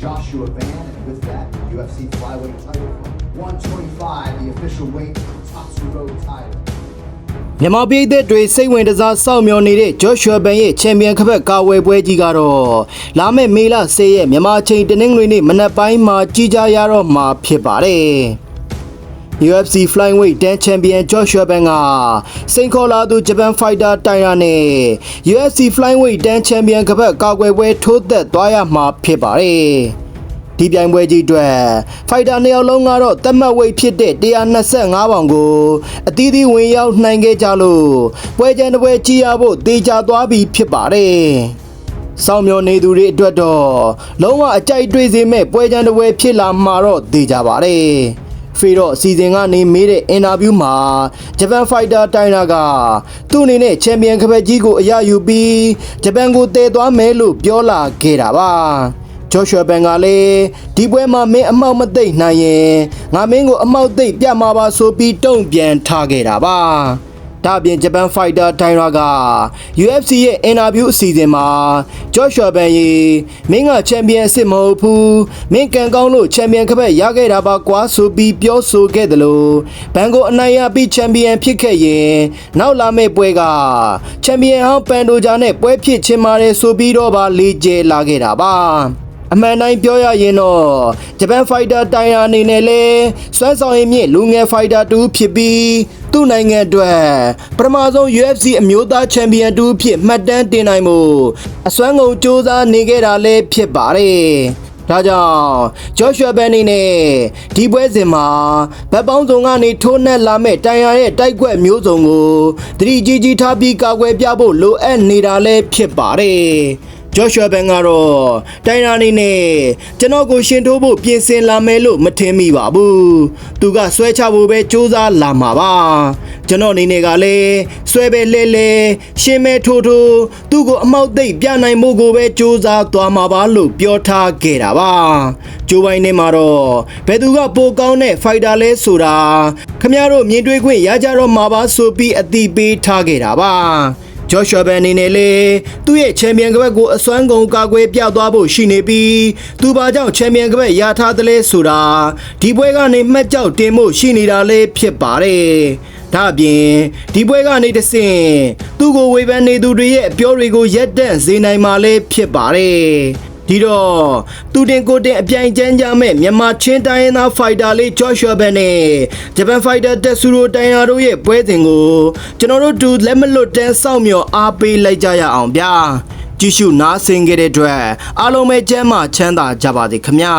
Joshua Van, and with that, UFC flyweight title from 125, the official weight Tatsuro title. မြန်မာပြည်သက်တွေစိတ်ဝင်စားစောင့်မျှော်နေတဲ့ Joshua Van ရဲ့ချန်ပီယံခဘက်ကာဝယ်ပွဲကြီးကတော့လာမယ့်မေလ10ရက်မြန်မာချိန်တနင်္ဂနွေနေ့မနက်ပိုင်းမှာကြီးကြရတော့မှာဖြစ်ပါတယ်။ UFC Flyweight 10 Champion Joshua Van ကစိန်ခေါ်လာသူ Japan Fighter တိုင်ရာနဲ့ UFC Flyweight 10 Champion ခဘက်ကာကွယ်ပွဲထိုးသက်သွားရမှာဖြစ်ပါတယ်။ဒီပြိုင်ပွဲကြီးအတွက် Fighter နှစ်ယောက်လုံးကတော့သတ်မှတ် weight ဖြစ်တဲ့125ပေါင်ကိုအသီးသီးဝင်ရောက်နိုင်ခဲ့ကြလို့ပွဲကြမ်းတစ်ပွဲကြီးရဖို့တေချာသွားပြီဖြစ်ပါတယ်။စောင့်မျှော်နေသူတွေအတွက်တော့လုံးဝအကြိုက်တွေးစေမဲ့ပွဲကြမ်းတစ်ပွဲဖြစ်လာမှာတော့တေချာပါတယ်။ဖေတော့စီစဉ်ကနေမေးတဲ့အင်တာဗျူးမှာ Japan Fighter တိုင်ရာကသူ့အနေနဲ့ချန်ပီယံခဘက်ကြီးကိုအရယူပြီးဂျပန်ကိုတည်သွားမယ်လို့ပြောလာခဲ့တာပါ။ Joshua Van ကလည်းဒီပွဲမှာမင်းအမောက်မသိနိုင်ရင်ငါမင်းကိုအမောက်သိပြမှာပါဆိုပြီးတုံ့ပြန်ထားခဲ့တာပါ။ဒါပြင် Japan Fighter တိုင်ရာက UFC ရဲ့အင်တာဗျူးအစီအစဉ်မှာ Joshua Van ရေမင်းကချန်ပီယံအစ်မဟုတ်ဘူးမင်းကန်ကောင်းလို့ချန်ပီယံခဘက်ရခဲ့တာပါကွာဆိုပြီးပြောဆိုခဲ့တယ်လို့ဘန်ကိုအနိုင်ရပြီးချန်ပီယံဖြစ်ခဲ့ရင်နောက်လာမယ့်ပွဲကချန်ပီယံဟောင်းပန်ဒိုဂျာနဲ့ပွဲဖြစ်ချင်ပါတယ်ဆိုပြီးတော့ပါလေးကျဲလာခဲ့တာပါအမှန်တိုင်းပြောရရင်တော့ Japan Fighter တိုင်ရာအနေနဲ့လဲစွမ်းဆောင်ရည်မြင့်လူငယ် Fighter တူဖြစ်ပြီးသူ့နိုင်ငံအတွက်ပထမဆုံး UFC အမျိုးသားချန်ပီယံတူဖြစ်မှတ်တမ်းတင်နိုင်မှုအစွမ်းကုန်စ조사နေခဲ့တာလဲဖြစ်ပါတယ်။ဒါကြောင့် Joshua Van အနေနဲ့ဒီပွဲစဉ်မှာဗတ်ပေါင်းစုံကနေထိုးနှက်လာမဲ့တိုင်ရာရဲ့တိုက်ကွက်မျိုးစုံကိုသတိကြီးထားပြီးကာကွယ်ပြဖို့လိုအပ်နေတာလဲဖြစ်ပါတယ်။ Joshua Van ကတော့တိုင်ရာနေနဲ့ကျွန်တော်ကိုရှင်ထိုးဖို့ပြင်ဆင်လာမယ်လို့မထင်မိပါဘူး။သူကဆွဲချဖို့ပဲစူးစမ်းလာမှာပါ။ကျွန်တော်အနေနဲ့ကလည်းဆွဲပဲလဲရှင်မဲထိုးသူ့ကိုအမောက်သိပ်ပြနိုင်မှုကိုပဲစူးစမ်းသွားမှာပါလို့ပြောထားခဲ့တာပါ။ဂျိုးပိုင်းနဲ့မှာတော့ဘယ်သူကပိုကောင်းတဲ့ fighter လဲဆိုတာခမရတို့မြင်တွေ့ခွင့်ရကြတော့မှာပါဆိုပြီးအတိပေးထားခဲ့တာပါ။ Joshua Van အနေနဲ့လေသူ့ရဲ့ချန်ပီယံကဘက်ကိုအစွမ်းကုန်ကာကွယ်ပြသွားဖို့ရှိနေပြီးသူဘာကြောင့်ချန်ပီယံကဘက်ရထားသလဲဆိုတာဒီပွဲကနေမှတ်ကြောက်တင်ဖို့ရှိနေတာလေဖြစ်ပါတယ်။ဒါအပြင်ဒီပွဲကနေတဆင့်သူ့ကိုဝေဖန်နေသူတွေရဲ့အပြောတွေကိုရက်တန့်စေနိုင်မှာလေဖြစ်ပါတယ်။ဒီတော့သူတင်ကိုတင်အပြိုင်ကျန်းကြမဲ့မြန်မာချင်းတိုင်းရင်းသား Fighter လေး Joshua Van နဲ့ Japan Fighter Tatsuro တိုင်ရာတို့ရဲ့ပွဲစဉ်ကိုကျွန်တော်တို့တူလက်မလွတ်တမ်းစောင့်မျှော်အားပေးလိုက်ကြရအောင်ဗျာကြည့်ရှုနားဆင်ကြတဲ့အတွက်အားလုံးပဲကျမ်းမာချမ်းသာကြပါစေခင်ဗျာ